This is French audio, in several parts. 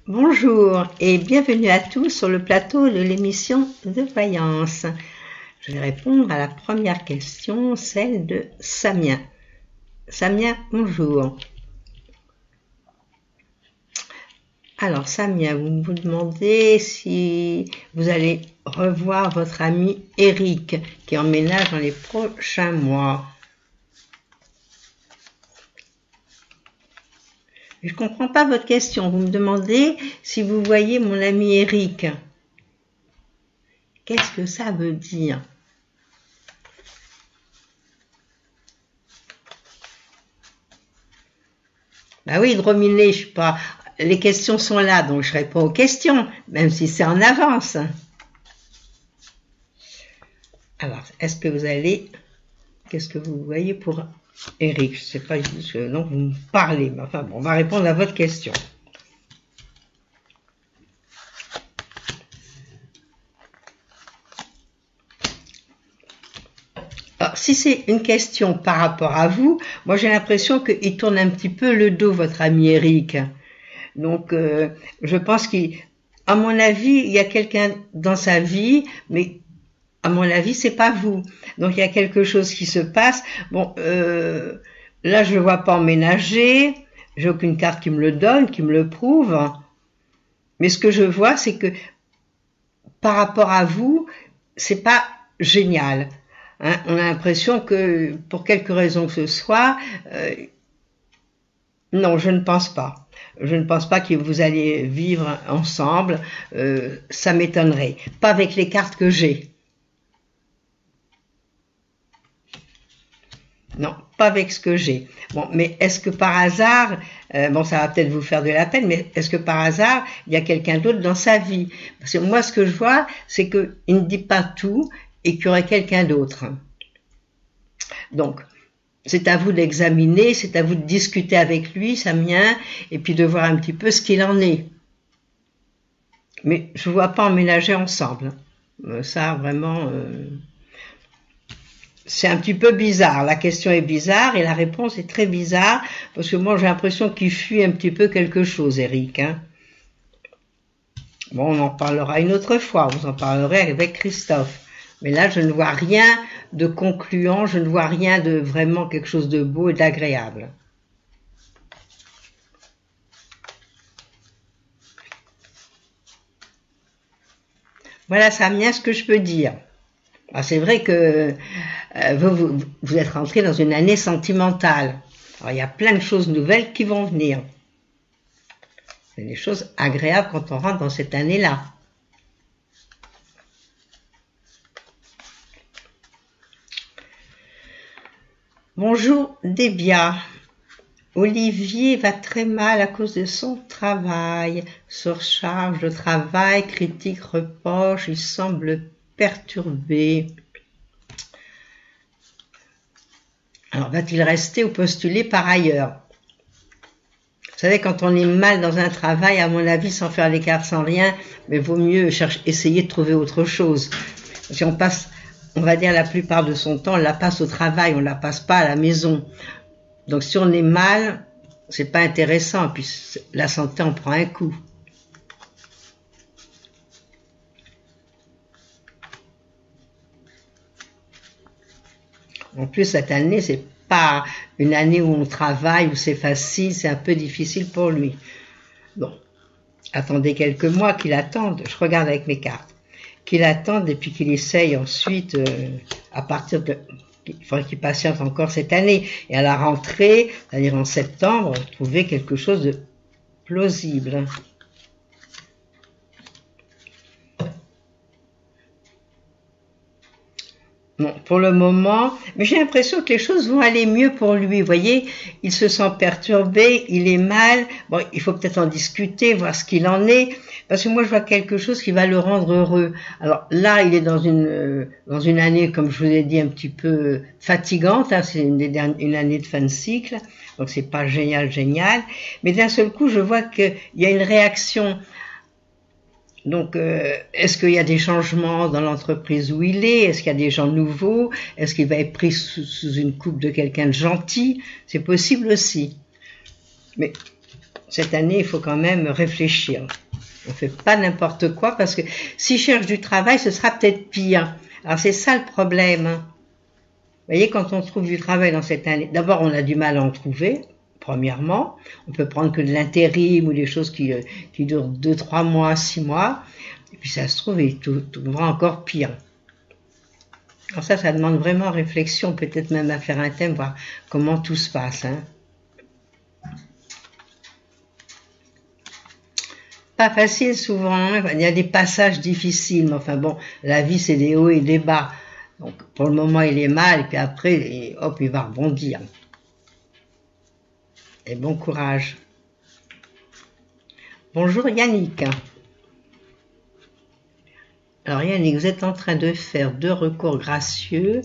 Bonjour et bienvenue à tous sur le plateau de l'émission de voyance. Je vais répondre à la première question, celle de Samia. Samia, bonjour. Alors Samia, vous me demandez si vous allez revoir votre ami Eric qui emménage dans les prochains mois. Je ne comprends pas votre question. Vous me demandez si vous voyez mon ami Eric. Qu'est-ce que ça veut dire? Bah oui, Drominé, je sais pas. Les questions sont là, donc je réponds aux questions, même si c'est en avance. Alors, est-ce que vous allez... Qu'est-ce que vous voyez pour Eric? Je sais pas, non, vous me parlez, mais enfin bon, on va répondre à votre question. Alors, si c'est une question par rapport à vous, moi j'ai l'impression qu'il tourne un petit peu le dos, votre ami Eric. Donc, je pense qu'à mon avis, il y a quelqu'un dans sa vie, mais à mon avis, c'est pas vous. Donc, il y a quelque chose qui se passe. Bon, là, je le vois pas emménager. J'ai aucune carte qui me le donne, qui me le prouve. Mais ce que je vois, c'est que par rapport à vous, c'est pas génial. Hein, on a l'impression que, pour quelque raison que ce soit, non, je ne pense pas. Je ne pense pas que vous allez vivre ensemble. Ça m'étonnerait. Pas avec les cartes que j'ai. Non, pas avec ce que j'ai. Bon, mais est-ce que par hasard, bon, ça va peut-être vous faire de la peine, mais est-ce que par hasard, il y a quelqu'un d'autre dans sa vie? Parce que moi, ce que je vois, c'est qu'il ne dit pas tout et qu'il y aurait quelqu'un d'autre. Donc, c'est à vous d'examiner, c'est à vous de discuter avec lui, Samien, et puis de voir un petit peu ce qu'il en est. Mais je ne vois pas emménager ensemble. Ça, vraiment, c'est un petit peu bizarre. La question est bizarre et la réponse est très bizarre, parce que moi, j'ai l'impression qu'il fuit un petit peu quelque chose, Eric. Hein. Bon, on en parlera une autre fois, vous en parlerez avec Christophe. Mais là, je ne vois rien de concluant, je ne vois rien de vraiment quelque chose de beau et d'agréable. Voilà, Samien, ce que je peux dire. C'est vrai que vous êtes rentré dans une année sentimentale. Alors, il y a plein de choses nouvelles qui vont venir. C'est des choses agréables quand on rentre dans cette année-là. Bonjour Débia. Olivier va très mal à cause de son travail. Surcharge de travail, critique, reproche, il semble perturbé. Alors va-t-il rester ou postuler par ailleurs? Vous savez, quand on est mal dans un travail, à mon avis, sans faire l'écart, sans rien, mais vaut mieux essayer de trouver autre chose. Si on passe, on va dire, la plupart de son temps, on la passe au travail, on la passe pas à la maison. Donc si on est mal, c'est pas intéressant, puis la santé en prend un coup. En plus, cette année, c'est pas une année où on travaille, où c'est facile, c'est un peu difficile pour lui. Bon, attendez quelques mois qu'il attende, je regarde avec mes cartes, qu'il attende et puis qu'il essaye ensuite, à partir de... Il faudrait qu'il patiente encore cette année. Et à la rentrée, c'est-à-dire en septembre, trouver quelque chose de plausible. Bon, pour le moment, mais j'ai l'impression que les choses vont aller mieux pour lui. Vous voyez, il se sent perturbé, il est mal. Bon, il faut peut-être en discuter, voir ce qu'il en est, parce que moi je vois quelque chose qui va le rendre heureux. Alors là, il est dans une année, comme je vous ai dit, un petit peu fatigante. Hein, c'est une année de fin de cycle, donc c'est pas génial. Mais d'un seul coup, je vois qu'il y a une réaction. Donc, est-ce qu'il y a des changements dans l'entreprise où il est? Est-ce qu'il y a des gens nouveaux? Est-ce qu'il va être pris sous une coupe de quelqu'un de gentil? C'est possible aussi. Mais cette année, il faut quand même réfléchir. On ne fait pas n'importe quoi parce que s'il cherche du travail, ce sera peut-être pire. Alors c'est ça le problème. Vous voyez, quand on trouve du travail dans cette année, d'abord on a du mal à en trouver, premièrement. On peut prendre que de l'intérim ou des choses qui durent 2, 3 mois, 6 mois. Et puis ça se trouve, il trouvera encore pire. Alors ça demande vraiment réflexion, peut-être même à faire un thème, voir comment tout se passe. Hein. Pas facile souvent, hein. Il y a des passages difficiles, mais enfin bon, la vie c'est des hauts et des bas. Donc pour le moment il est mal, et puis après, hop, il va rebondir. Et bon courage. Bonjour Yannick. Alors Yannick, vous êtes en train de faire 2 recours gracieux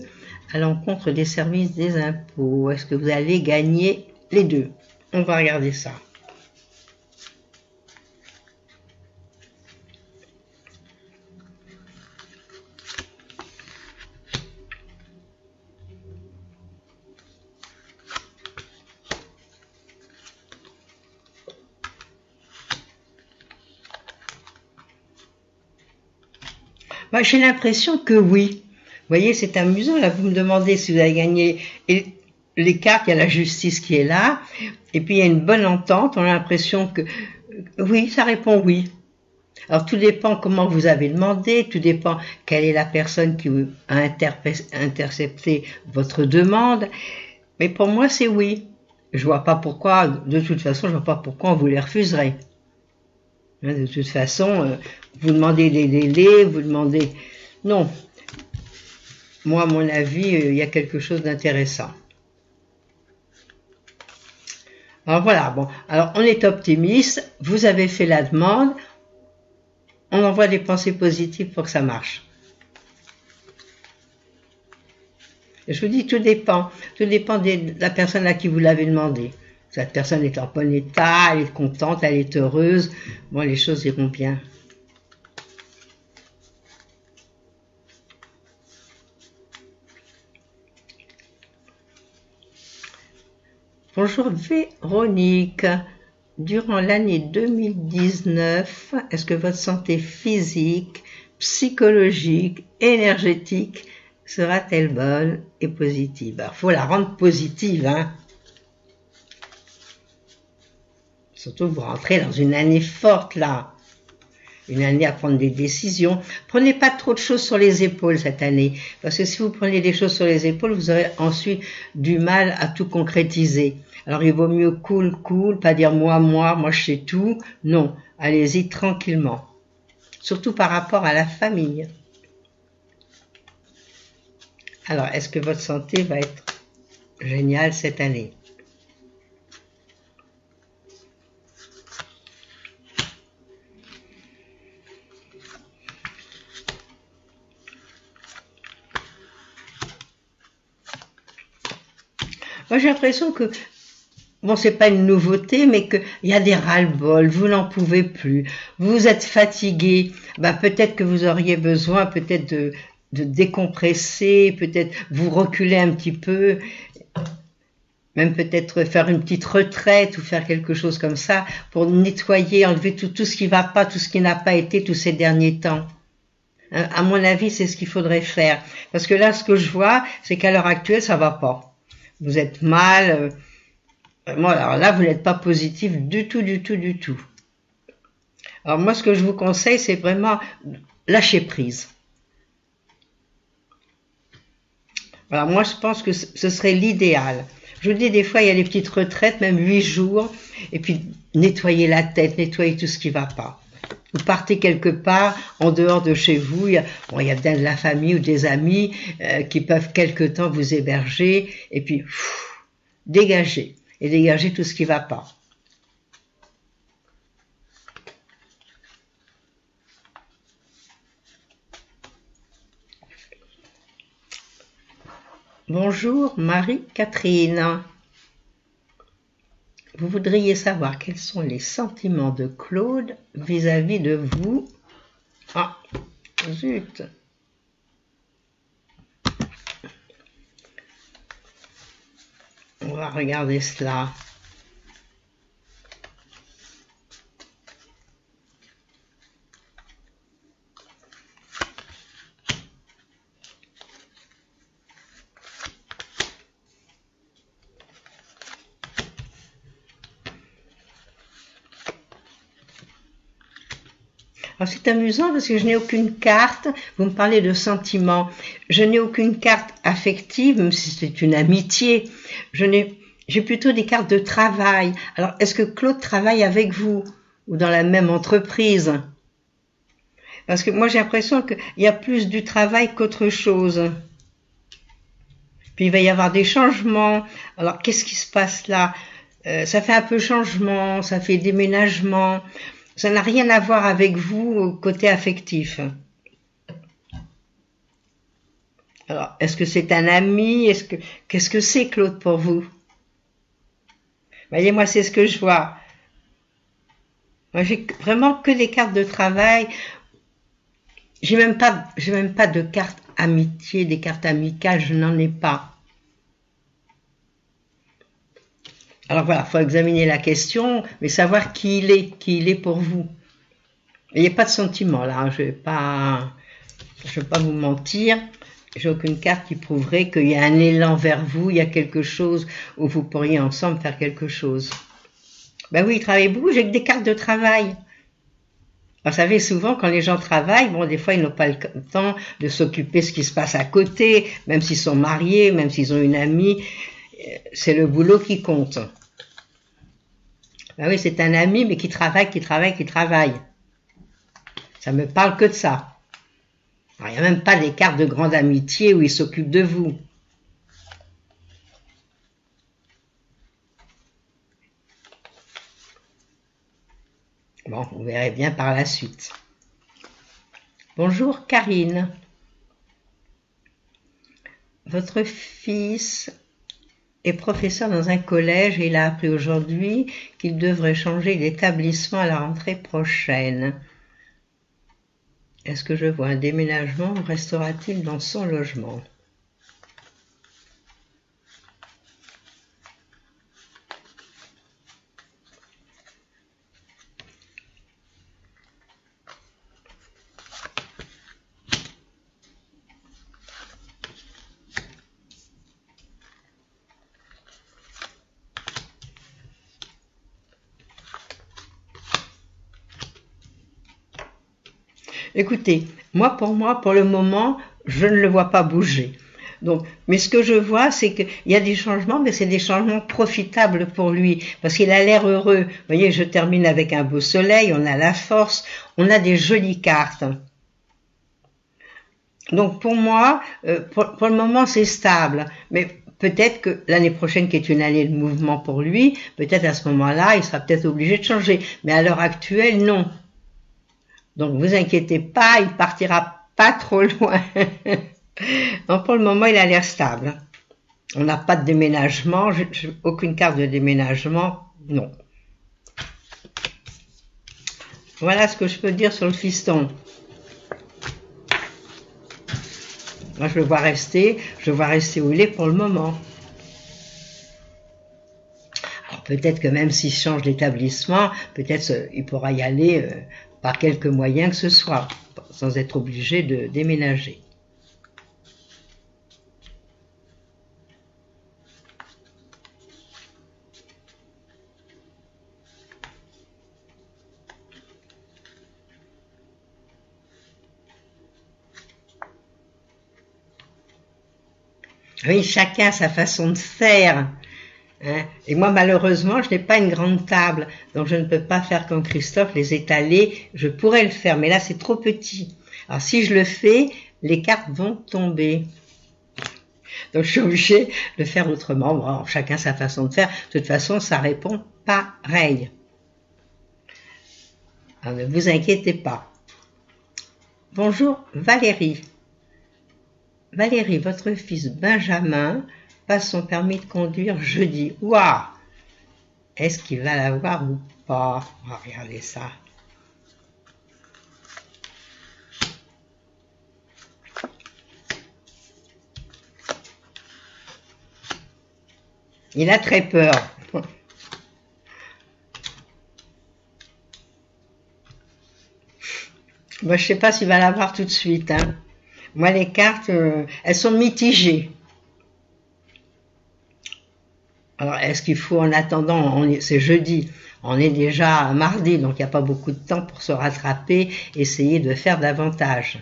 à l'encontre des services des impôts. Est-ce que vous allez gagner les 2? On va regarder ça. Moi, j'ai l'impression que oui. Vous voyez, c'est amusant, là, vous me demandez si vous avez gagné les cartes, il y a la justice qui est là, et puis il y a une bonne entente, on a l'impression que oui, ça répond oui. Alors tout dépend comment vous avez demandé, tout dépend quelle est la personne qui a intercepté votre demande, mais pour moi c'est oui. Je vois pas pourquoi, de toute façon, je vois pas pourquoi on vous les refuserait. De toute façon, vous demandez des délais, vous demandez... Non. Moi, à mon avis, il y a quelque chose d'intéressant. Alors voilà, bon. Alors, on est optimiste. Vous avez fait la demande. On envoie des pensées positives pour que ça marche. Et je vous dis, tout dépend. Tout dépend de la personne à qui vous l'avez demandé. Cette personne est en bon état, elle est contente, elle est heureuse. Bon, les choses iront bien. Bonjour Véronique. Durant l'année 2019, est-ce que votre santé physique, psychologique, énergétique sera-t-elle bonne et positive? Alors, faut la rendre positive, hein. Surtout vous rentrez dans une année forte là, une année à prendre des décisions. Prenez pas trop de choses sur les épaules cette année, parce que si vous prenez des choses sur les épaules, vous aurez ensuite du mal à tout concrétiser. Alors il vaut mieux cool, pas dire moi je sais tout. Non, allez-y tranquillement. Surtout par rapport à la famille. Alors, est-ce que votre santé va être géniale cette année? Moi, j'ai l'impression que, bon, c'est pas une nouveauté, mais qu'il y a des ras-le-bol, vous n'en pouvez plus, vous êtes fatigué, ben, peut-être que vous auriez besoin peut-être de décompresser, peut-être vous reculer un petit peu, même peut-être faire une petite retraite ou faire quelque chose comme ça pour nettoyer, enlever tout ce qui va pas, tout ce qui n'a pas été tous ces derniers temps. À mon avis, c'est ce qu'il faudrait faire. Parce que là, ce que je vois, c'est qu'à l'heure actuelle, ça va pas. Vous êtes mal. Bon, alors là, vous n'êtes pas positif du tout. Alors moi, ce que je vous conseille, c'est vraiment lâcher prise. Alors moi, je pense que ce serait l'idéal. Je vous dis, des fois, il y a des petites retraites, même 8 jours, et puis nettoyer la tête, nettoyer tout ce qui va pas. Vous partez quelque part, en dehors de chez vous, il y a bien de la famille ou des amis qui peuvent quelque temps vous héberger, et puis dégager tout ce qui va pas. Bonjour Marie-Catherine. Vous voudriez savoir quels sont les sentiments de Claude vis-à-vis de vous? Ah, zut! On va regarder cela. Alors c'est amusant parce que je n'ai aucune carte, vous me parlez de sentiments, je n'ai aucune carte affective, même si c'est une amitié, j'ai plutôt des cartes de travail. Alors est-ce que Claude travaille avec vous ou dans la même entreprise? Parce que moi j'ai l'impression qu'il y a plus du travail qu'autre chose. Puis il va y avoir des changements. Alors qu'est-ce qui se passe là? Ça fait un peu changement, ça fait déménagement. Ça n'a rien à voir avec vous au côté affectif. Alors, est-ce que c'est un ami? Qu'est-ce que c'est, Claude, pour vous? Voyez, moi, c'est ce que je vois. Moi, j'ai vraiment que des cartes de travail. J'ai même pas de cartes amitié, des cartes amicales, je n'en ai pas. Alors voilà, il faut examiner la question, mais savoir qui il est pour vous. Il n'y a pas de sentiment là, je vais pas vous mentir. J'ai aucune carte qui prouverait qu'il y a un élan vers vous, il y a quelque chose où vous pourriez ensemble faire quelque chose. Ben oui, il travaille beaucoup, j'ai que des cartes de travail. Vous savez, souvent, quand les gens travaillent, bon, des fois, ils n'ont pas le temps de s'occuper de ce qui se passe à côté, même s'ils sont mariés, même s'ils ont une amie, c'est le boulot qui compte. Ben oui, c'est un ami, mais qui travaille. Ça me parle que de ça. Alors, il n'y a même pas des cartes de grande amitié où il s'occupe de vous. Bon, vous verrez bien par la suite. Bonjour Karine. Votre fils est professeur dans un collège et il a appris aujourd'hui qu'il devrait changer d'établissement à la rentrée prochaine. Est-ce que je vois un déménagement ou restera-t-il dans son logement ? Écoutez, pour le moment, je ne le vois pas bouger. Donc, mais ce que je vois, c'est qu'il y a des changements, mais c'est des changements profitables pour lui, parce qu'il a l'air heureux. Vous voyez, je termine avec un beau soleil, on a la force, on a des jolies cartes. Donc pour moi, pour le moment, c'est stable, mais peut-être que l'année prochaine, qui est une année de mouvement pour lui, peut-être à ce moment-là, il sera peut-être obligé de changer. Mais à l'heure actuelle, non. Donc vous inquiétez pas, il partira pas trop loin. Donc pour le moment, il a l'air stable. On n'a pas de déménagement, aucune carte de déménagement, non. Voilà ce que je peux dire sur le fiston. Moi, je le vois rester où il est pour le moment. Alors peut-être que même s'il change d'établissement, peut-être il pourra y aller par quelque moyen que ce soit, sans être obligé de déménager. Oui, chacun a sa façon de faire. Hein. Et moi, malheureusement, je n'ai pas une grande table, donc je ne peux pas faire comme Christophe, les étaler. Je pourrais le faire, mais là, c'est trop petit. Alors, si je le fais, les cartes vont tomber. Donc, je suis obligée de faire autrement. Bon, chacun sa façon de faire. De toute façon, ça répond pareil. Alors, ne vous inquiétez pas. Bonjour, Valérie. Valérie, votre fils Benjamin passe son permis de conduire jeudi. Waouh! Est-ce qu'il va l'avoir ou pas? On va regarder ça. Il a très peur. Moi, je ne sais pas s'il va l'avoir tout de suite. Hein. Moi, les cartes, elles sont mitigées. Alors, est-ce qu'il faut, en attendant, c'est jeudi, on est déjà mardi, donc il n'y a pas beaucoup de temps pour se rattraper, essayer de faire davantage.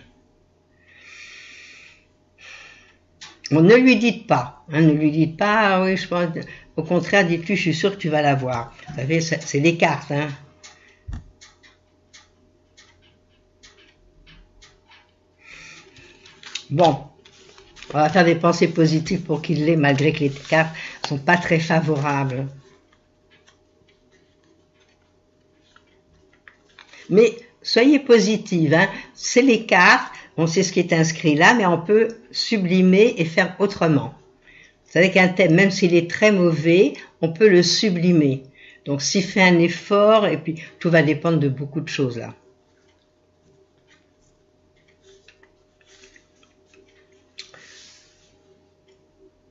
Bon, ne lui dites pas, hein, ne lui dites pas, ah oui, je pense, au contraire, dites-lui, je suis sûr que tu vas l'avoir. Vous savez, c'est des cartes, hein. Bon, on va faire des pensées positives pour qu'il l'ait, malgré que les cartes ne sont pas très favorables. Mais soyez positive, hein. C'est les cartes, on sait ce qui est inscrit là, mais on peut sublimer et faire autrement. Vous savez qu'un thème, même s'il est très mauvais, on peut le sublimer. Donc s'il fait un effort, et puis tout va dépendre de beaucoup de choses là.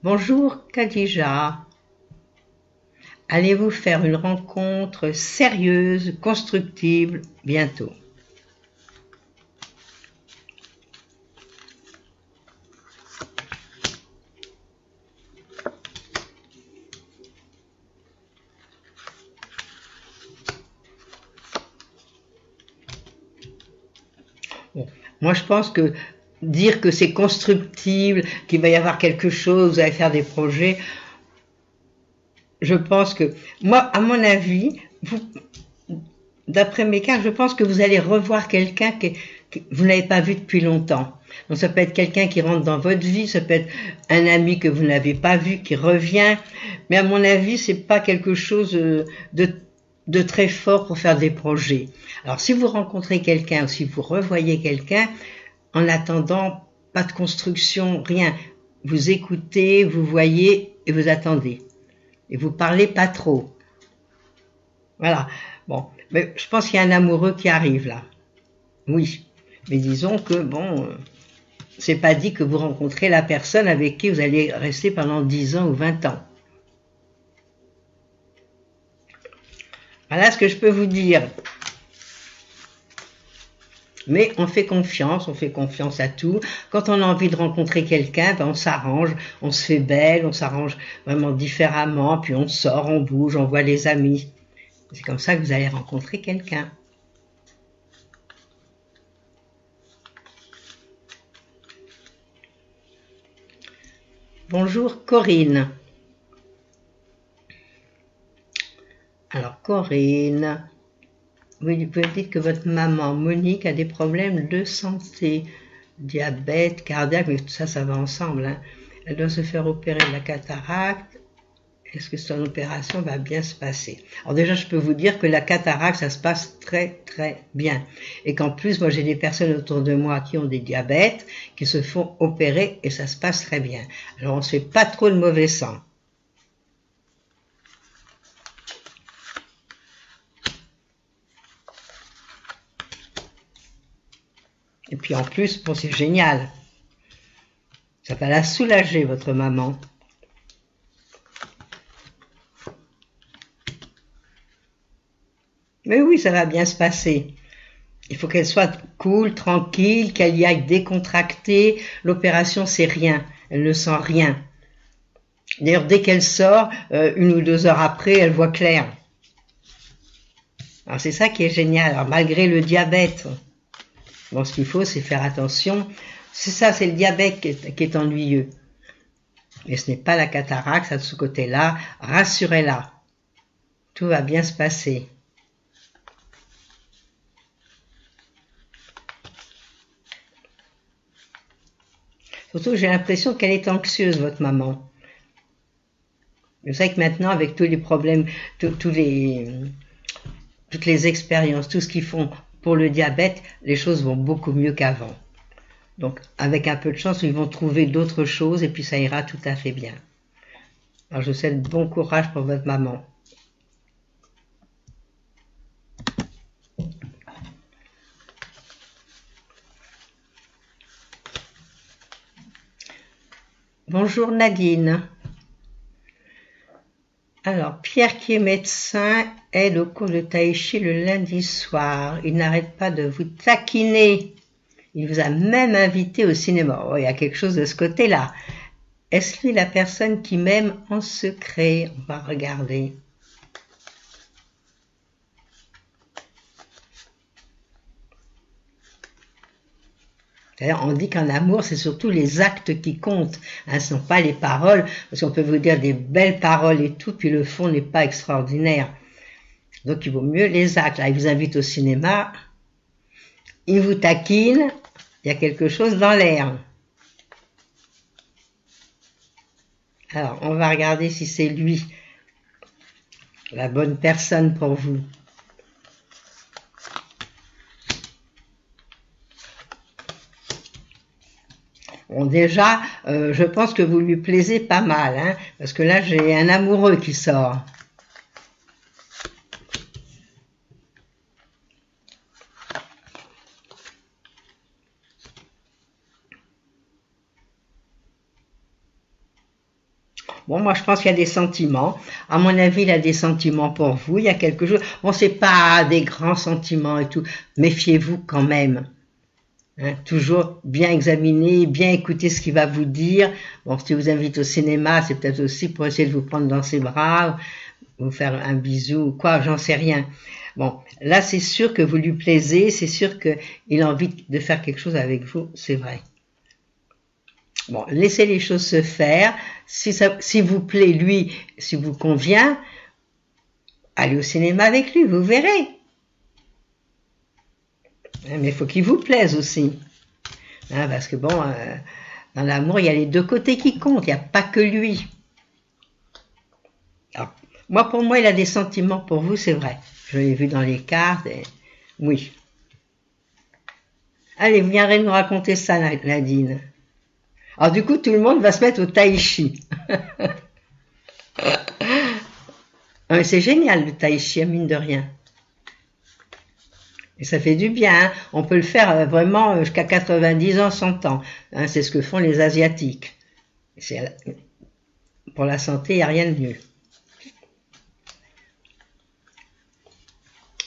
Bonjour Khadija. Allez-vous faire une rencontre sérieuse, constructive bientôt? Bon, moi je pense que dire que c'est constructible, qu'il va y avoir quelque chose, vous allez faire des projets, je pense que, moi, à mon avis, d'après mes cartes, je pense que vous allez revoir quelqu'un que vous n'avez pas vu depuis longtemps. Donc ça peut être quelqu'un qui rentre dans votre vie, ça peut être un ami que vous n'avez pas vu, qui revient, mais à mon avis, c'est pas quelque chose de très fort pour faire des projets. Alors si vous rencontrez quelqu'un ou si vous revoyez quelqu'un, en attendant, pas de construction, rien. Vous écoutez, vous voyez et vous attendez. Et vous parlez pas trop. Voilà. Bon, mais je pense qu'il y a un amoureux qui arrive là. Oui. Mais disons que, bon, c'est pas dit que vous rencontrez la personne avec qui vous allez rester pendant 10 ans ou 20 ans. Voilà ce que je peux vous dire. Mais on fait confiance à tout. Quand on a envie de rencontrer quelqu'un, ben on s'arrange, on se fait belle, on s'arrange vraiment différemment, puis on sort, on bouge, on voit les amis. C'est comme ça que vous allez rencontrer quelqu'un. Bonjour Corinne. Alors Corinne, vous dites que votre maman Monique a des problèmes de santé, diabète, cardiaque, mais tout ça, ça va ensemble, hein. Elle doit se faire opérer de la cataracte. Est-ce que son opération va bien se passer? Alors déjà, je peux vous dire que la cataracte, ça se passe très très bien. Et qu'en plus, moi j'ai des personnes autour de moi qui ont des diabètes, qui se font opérer et ça se passe très bien. Alors on ne se fait pas trop de mauvais sang. Et puis en plus, bon, c'est génial. Ça va la soulager, votre maman. Mais oui, ça va bien se passer. Il faut qu'elle soit cool, tranquille, qu'elle y aille décontractée. L'opération, c'est rien. Elle ne sent rien. D'ailleurs, dès qu'elle sort, 1 ou 2 heures après, elle voit clair. Alors c'est ça qui est génial. Alors, malgré le diabète, bon, ce qu'il faut, c'est faire attention. C'est ça, c'est le diabète qui est ennuyeux. Mais ce n'est pas la cataracte, ça de ce côté-là. Rassurez-la. Tout va bien se passer. Surtout, j'ai l'impression qu'elle est anxieuse, votre maman. Vous savez que maintenant, avec tous les problèmes, toutes les expériences, tout ce qu'ils font pour le diabète, les choses vont beaucoup mieux qu'avant. Donc, avec un peu de chance, ils vont trouver d'autres choses et puis ça ira tout à fait bien. Alors, je vous souhaite bon courage pour votre maman. Bonjour Nadine. Alors, Pierre qui est médecin aide au cours de Tai Chi le lundi soir. Il n'arrête pas de vous taquiner. Il vous a même invité au cinéma. Oh, il y a quelque chose de ce côté-là. Est-ce lui la personne qui m'aime en secret? On va regarder. D'ailleurs, on dit qu'en amour, c'est surtout les actes qui comptent, hein, ce ne sont pas les paroles, parce qu'on peut vous dire des belles paroles et tout, puis le fond n'est pas extraordinaire. Donc il vaut mieux les actes. Là, il vous invite au cinéma, il vous taquine, il y a quelque chose dans l'air. Alors, on va regarder si c'est lui, la bonne personne pour vous. Bon, déjà, je pense que vous lui plaisez pas mal, hein, parce que là, j'ai un amoureux qui sort. Bon, moi, je pense qu'il y a des sentiments. À mon avis, il a des sentiments pour vous. Il y a quelque chose. Bon, c'est pas des grands sentiments et tout. Méfiez-vous quand même. Hein, toujours bien examiner, bien écouter ce qu'il va vous dire. Bon, si vous invite au cinéma, c'est peut-être aussi pour essayer de vous prendre dans ses bras, vous faire un bisou ou quoi, j'en sais rien. Bon, là, c'est sûr que vous lui plaisez, c'est sûr qu'il a envie de faire quelque chose avec vous, c'est vrai. Bon, laissez les choses se faire. Si vous plaît, lui, si vous convient, allez au cinéma avec lui, vous verrez. Mais il faut qu'il vous plaise aussi. Hein, parce que bon, dans l'amour, il y a les deux côtés qui comptent, il n'y a pas que lui. Alors, pour moi, il a des sentiments pour vous, c'est vrai. Je l'ai vu dans les cartes, et... oui. Allez, vous viendrez nous raconter ça, Nadine. Alors du coup, tout le monde va se mettre au tai chi. C'est génial le tai chi, mine de rien. Et ça fait du bien, hein. On peut le faire vraiment jusqu'à 90 ans, 100 ans. Hein, c'est ce que font les Asiatiques. Pour la santé, il n'y a rien de mieux.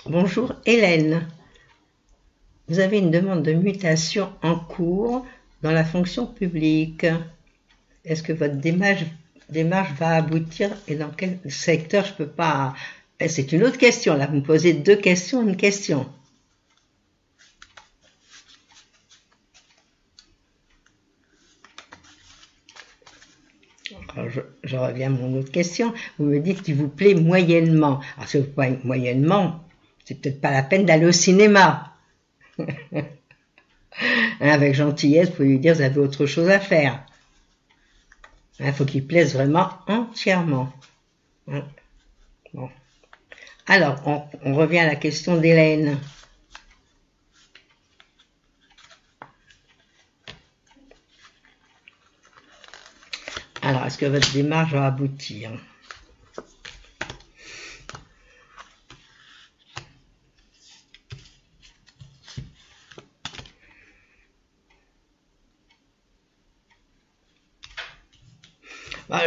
Bonjour Hélène. Vous avez une demande de mutation en cours dans la fonction publique. Est-ce que votre démarche va aboutir et dans quel secteur? Je peux pas... C'est une autre question, là vous me posez deux questions, une question. Alors, je reviens à mon autre question. Vous me dites qu'il vous plaît moyennement. Alors si vous plaît moyennement, c'est peut-être pas la peine d'aller au cinéma. Avec gentillesse, vous pouvez lui dire, vous avez autre chose à faire. Il faut qu'il plaise vraiment entièrement. Bon. Alors, on revient à la question d'Hélène. Alors, est-ce que votre démarche va aboutir?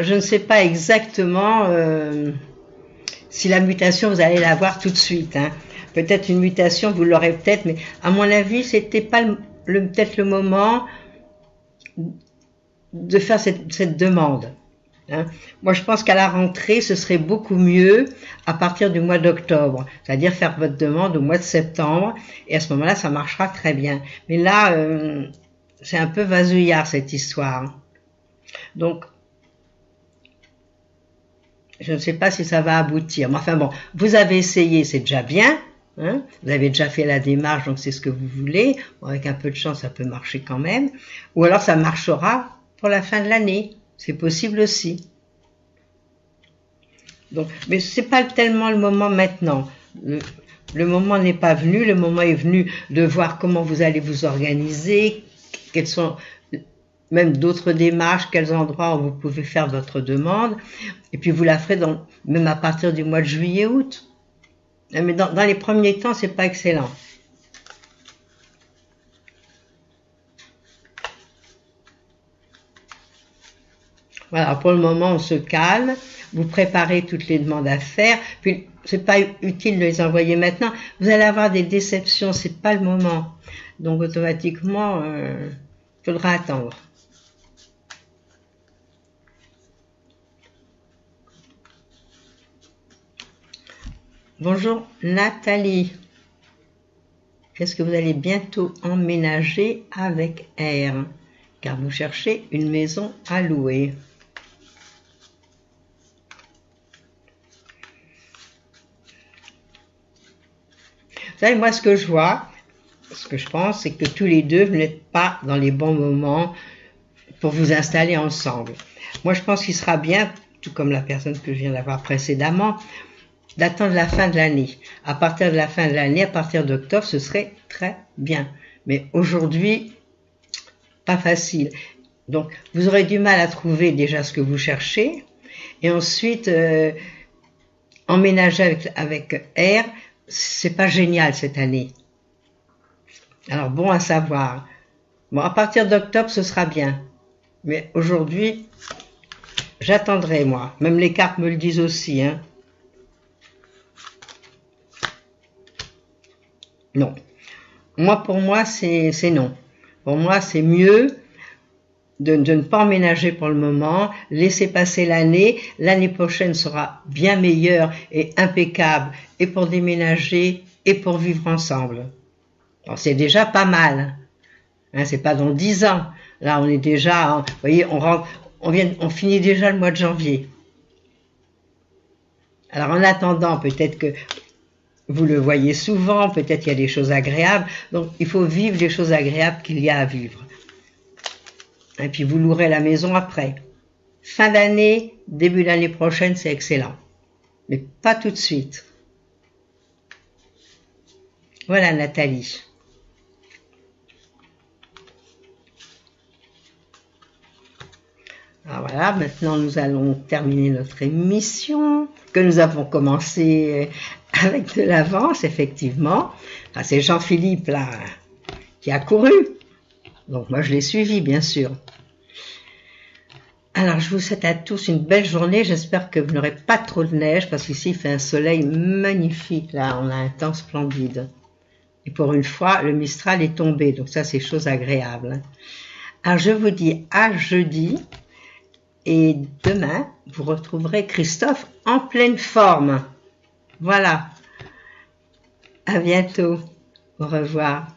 Je ne sais pas exactement si la mutation, vous allez la voir tout de suite. Hein. Peut-être une mutation, vous l'aurez peut-être, mais à mon avis, c'était pas peut-être le moment de faire cette demande. Hein. Moi, je pense qu'à la rentrée, ce serait beaucoup mieux à partir du mois d'octobre, c'est-à-dire faire votre demande au mois de septembre, et à ce moment-là, ça marchera très bien. Mais là, c'est un peu vasouillard, cette histoire. Donc, je ne sais pas si ça va aboutir. Mais enfin bon, vous avez essayé, c'est déjà bien. Hein, vous avez déjà fait la démarche, donc c'est ce que vous voulez. Bon, avec un peu de chance, ça peut marcher quand même. Ou alors ça marchera pour la fin de l'année. C'est possible aussi. Donc, mais c'est pas tellement le moment maintenant. Le moment n'est pas venu. Le moment est venu de voir comment vous allez vous organiser, quels sont même d'autres démarches, quels endroits où vous pouvez faire votre demande, et puis vous la ferez même à partir du mois de juillet-août. Mais dans les premiers temps, c'est pas excellent. Voilà, pour le moment, on se calme, vous préparez toutes les demandes à faire, puis c'est pas utile de les envoyer maintenant, vous allez avoir des déceptions, c'est pas le moment. Donc automatiquement, il faudra attendre. Bonjour Nathalie. Est-ce que vous allez bientôt emménager avec R? Car vous cherchez une maison à louer. Vous savez, moi, ce que je vois, ce que je pense, c'est que tous les deux, vous n'êtes pas dans les bons moments pour vous installer ensemble. Moi, je pense qu'il sera bien, tout comme la personne que je viens d'avoir précédemment, d'attendre la fin de l'année. À partir de la fin de l'année, à partir d'octobre, ce serait très bien. Mais aujourd'hui, pas facile. Donc, vous aurez du mal à trouver déjà ce que vous cherchez. Et ensuite, emménager avec R, c'est pas génial cette année. Alors, bon à savoir. Bon, à partir d'octobre, ce sera bien. Mais aujourd'hui, j'attendrai, moi. Même les cartes me le disent aussi, hein. Non. Moi, pour moi, c'est non. Pour moi, c'est mieux de ne pas emménager pour le moment, laisser passer l'année. L'année prochaine sera bien meilleure et impeccable, et pour déménager, et pour vivre ensemble. C'est déjà pas mal. Hein, c'est pas dans 10 ans. Là, on est déjà, vous voyez, on finit déjà le mois de janvier. Alors, en attendant, peut-être que vous le voyez souvent, peut-être qu'il y a des choses agréables. Donc, il faut vivre les choses agréables qu'il y a à vivre. Et puis, vous louerez la maison après. Fin d'année, début d'année prochaine, c'est excellent. Mais pas tout de suite. Voilà, Nathalie. Alors voilà, maintenant nous allons terminer notre émission, que nous avons commencé avec de l'avance, effectivement. Enfin, c'est Jean-Philippe, là, qui a couru. Donc moi, je l'ai suivi, bien sûr. Alors, je vous souhaite à tous une belle journée. J'espère que vous n'aurez pas trop de neige, parce qu'ici, il fait un soleil magnifique. Là, on a un temps splendide. Et pour une fois, le Mistral est tombé. Donc ça, c'est chose agréable. Alors, je vous dis à jeudi. Et demain, vous retrouverez Christophe en pleine forme. Voilà. À bientôt. Au revoir.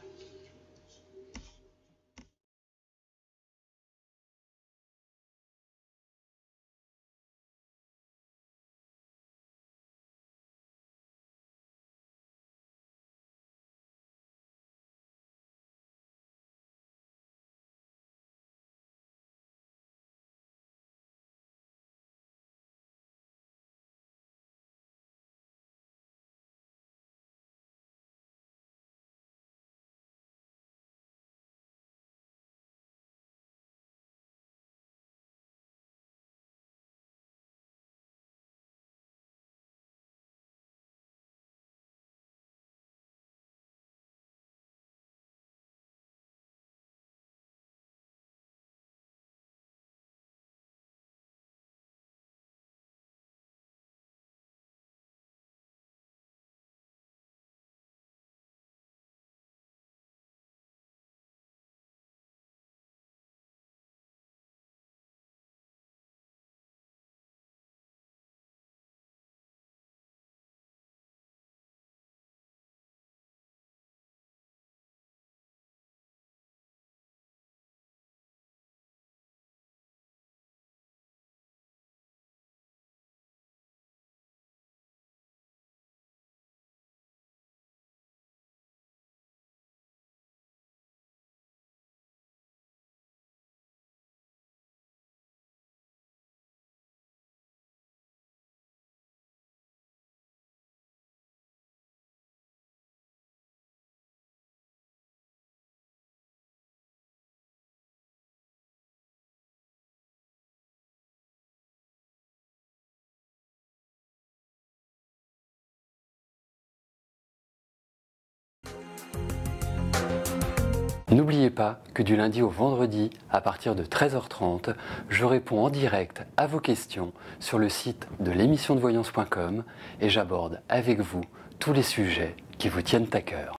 N'oubliez pas que du lundi au vendredi, à partir de 13h30, je réponds en direct à vos questions sur le site de l'émissiondevoyance.com et j'aborde avec vous tous les sujets qui vous tiennent à cœur.